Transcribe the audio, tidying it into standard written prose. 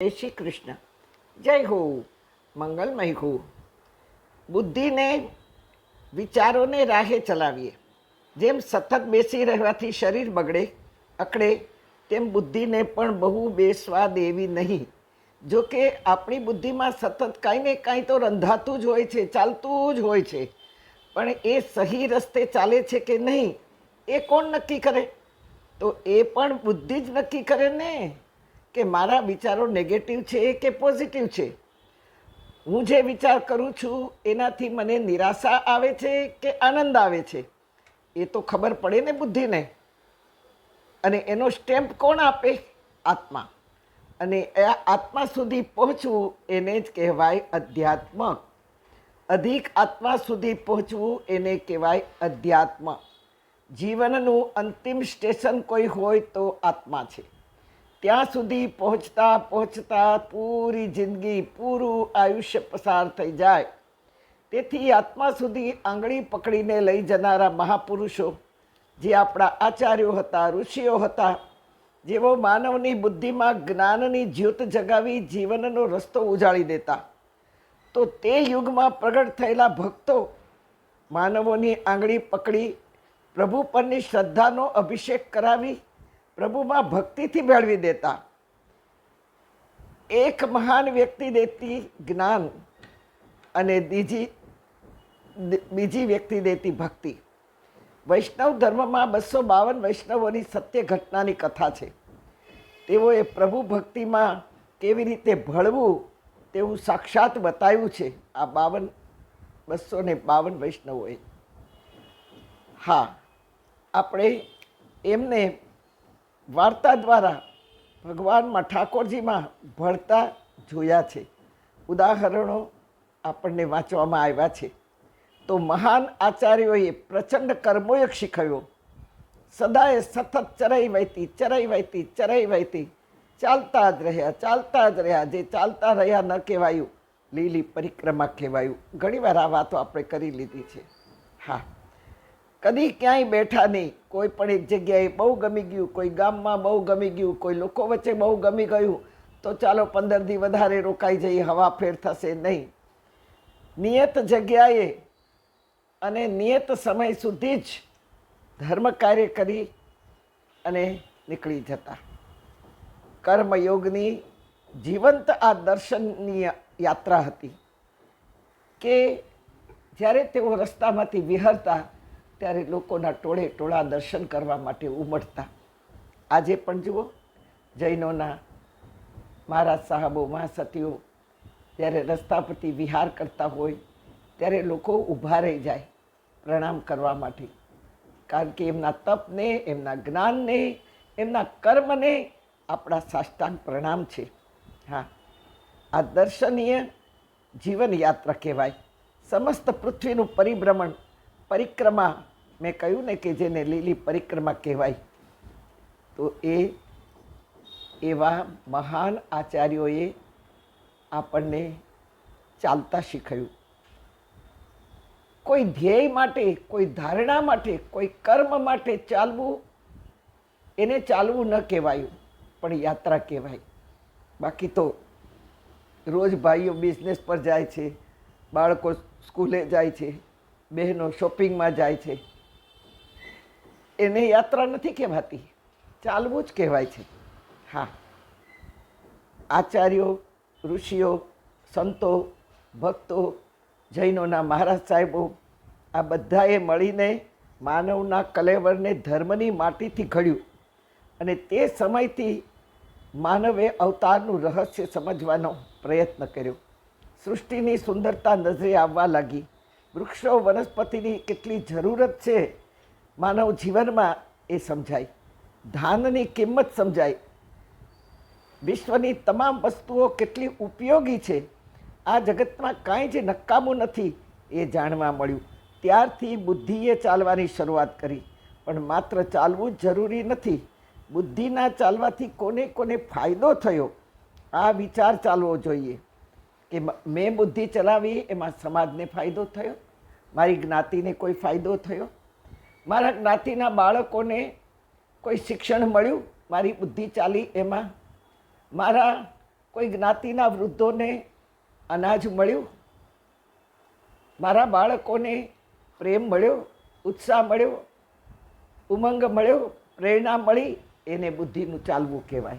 જય શ્રી કૃષ્ણ. જય હો, મંગલમય હો. બુદ્ધિને વિચારોને રાહે ચલાવીએ. જેમ સતત બેસી રહેવાથી શરીર બગડે અકળે, તેમ બુદ્ધિને પણ બહુ બેસવા દેવી નહીં. જો કે આપણી બુદ્ધિમાં સતત કાંઈ ને કાંઈ તો રંધાતું જ હોય છે, ચાલતું જ હોય છે, પણ એ સહી રસ્તે ચાલે છે કે નહીં એ કોણ નક્કી કરે? તો એ પણ બુદ્ધિ જ નક્કી કરે ને, કે મારા વિચારો નેગેટિવ છે કે પોઝિટિવ છે. હું જે વિચાર કરું છું એનાથી મને નિરાશા આવે છે કે આનંદ આવે છે, એ તો ખબર પડે ને બુદ્ધિને. અને એનો સ્ટેમ્પ કોણ આપે? આત્મા. અને એ આત્મા સુધી પહોંચવું એને જ કહેવાય અધ્યાત્મ. અધિક આત્મા સુધી પહોંચવું એને કહેવાય અધ્યાત્મ. જીવનનું અંતિમ સ્ટેશન કોઈ હોય તો આત્મા છે. ત્યાં સુધી પહોંચતા પહોંચતા પૂરી જિંદગી, પૂરું આયુષ્ય પસાર થઈ જાય. તેથી આત્મા સુધી આંગળી પકડીને લઈ જનારા મહાપુરુષો, જે આપણા આચાર્યો હતા, ઋષિઓ હતા, જેઓ માનવની બુદ્ધિમાં જ્ઞાનની જ્યોત જગાવી જીવનનો રસ્તો ઉજાળી દેતા, તો તે યુગમાં પ્રગટ થયેલા ભક્તો માનવોની આંગળી પકડી પ્રભુ પરની શ્રદ્ધાનો અભિષેક કરાવી પ્રભુમાં ભક્તિથી મેળવી દેતા. એક મહાન વ્યક્તિ દેતી જ્ઞાન અને બીજી વ્યક્તિ દેતી ભક્તિ. વૈષ્ણવ ધર્મમાં 252 વૈષ્ણવોની સત્ય ઘટનાની કથા છે. તેઓએ પ્રભુ ભક્તિમાં કેવી રીતે ભળવું તેવું સાક્ષાત બતાવ્યું છે આ 252 વૈષ્ણવોએ. હા, આપણે એમને વાર્તા દ્વારા ભગવાનમાં, ઠાકોરજીમાં ભળતા જોયા છે. ઉદાહરણો આપણને વાંચવામાં આવ્યા છે. તો મહાન આચાર્યોએ પ્રચંડ કર્મયોગ શીખવ્યો. સદાય સતત ચરાઈ વહેતી ચાલતા જ રહ્યા. જે ચાલતા રહ્યા ન કહેવાયું, લીલી પરિક્રમા કહેવાયું. ઘણીવાર આ વાતો આપણે કરી લીધી છે. હા, કદી ક્યાંય બેઠા નહીં. કોઈ પણ એક જગ્યાએ બહુ ગમી ગયું, કોઈ ગામમાં બહુ ગમી ગયું, કોઈ લોકો વચ્ચે બહુ ગમી ગયું, તો ચાલો 15 દી વધારે રોકાઈ જઈએ, હવા ફેર થશે નહીં. નિયત જગ્યાએ અને નિયત સમય સુધી જ ધર્મ કાર્ય કરી અને નીકળી જતા. કર્મયોગની જીવંત આ દર્શનની યાત્રા હતી કે જ્યારે તેઓ રસ્તામાંથી વિહરતા ત્યારે લોકોના ટોળે ટોળા દર્શન કરવા માટે ઉમટતા. આજે પણ જુઓ, જૈનોના મહારાજ સાહેબો, મહાસતીઓ જ્યારે રસ્તા પરથી વિહાર કરતા હોય ત્યારે લોકો ઊભા રહી જાય પ્રણામ કરવા માટે. કારણ કે એમના તપને, એમના જ્ઞાનને, એમના કર્મને આપણા સાષ્ટાંગ પ્રણામ છે. હા, આ દર્શનીય જીવનયાત્રા કહેવાય. સમસ્ત પૃથ્વીનું પરિભ્રમણ, પરિક્રમા, મેં કહ્યું ને કે જેને લીલી પરિક્રમા કહેવાય. તો એવા મહાન આચાર્યોએ આપણને ચાલતા શીખવ્યું. કોઈ ધ્યેય માટે, કોઈ ધારણા માટે, કોઈ કર્મ માટે ચાલવું, એને ચાલવું ન કહેવાયું, પણ યાત્રા કહેવાય. બાકી તો રોજ ભાઈઓ બિઝનેસ પર જાય છે, બાળકો સ્કૂલે જાય છે, બહેનો શોપિંગમાં જાય છે, એને યાત્રા નથી કહેવાતી, ચાલવું જ કહેવાય છે. હા, આચાર્યો, ઋષિઓ, સંતો, ભક્તો, જૈનોના મહારાજ સાહેબો, આ બધાએ મળીને માનવના કલેવરને ધર્મની માટીથી ઘડ્યું. અને તે સમયથી માનવે અવતારનું રહસ્ય સમજવાનો પ્રયત્ન કર્યો. સૃષ્ટિની સુંદરતા નજરે આવવા લાગી. વૃક્ષો, વનસ્પતિની કેટલી જરૂરત છે માનવ જીવનમાં એ સમજાય. ધાનની કિંમત સમજાય. વિશ્વની તમામ વસ્તુઓ કેટલી ઉપયોગી છે, આ જગતમાં કાંઈ જ નકામું નથી એ જાણવા મળ્યું. ત્યારથી બુદ્ધિએ ચાલવાની શરૂઆત કરી. પણ માત્ર ચાલવું જ જરૂરી નથી. બુદ્ધિના ચાલવાથી કોને કોને ફાયદો થયો આ વિચાર ચાલવો જોઈએ. કે મેં બુદ્ધિ ચલાવી એમાં સમાજને ફાયદો થયો, મારી જ્ઞાતિને કોઈ ફાયદો થયો, મારા જ્ઞાતિના બાળકોને કોઈ શિક્ષણ મળ્યું, મારી બુદ્ધિ ચાલી એમાં, મારા કોઈ જ્ઞાતિના વૃદ્ધોને અનાજ મળ્યું, મારા બાળકોને પ્રેમ મળ્યો, ઉત્સાહ મળ્યો, ઉમંગ મળ્યો, પ્રેરણા મળી, એને બુદ્ધિનું ચાલવું કહેવાય.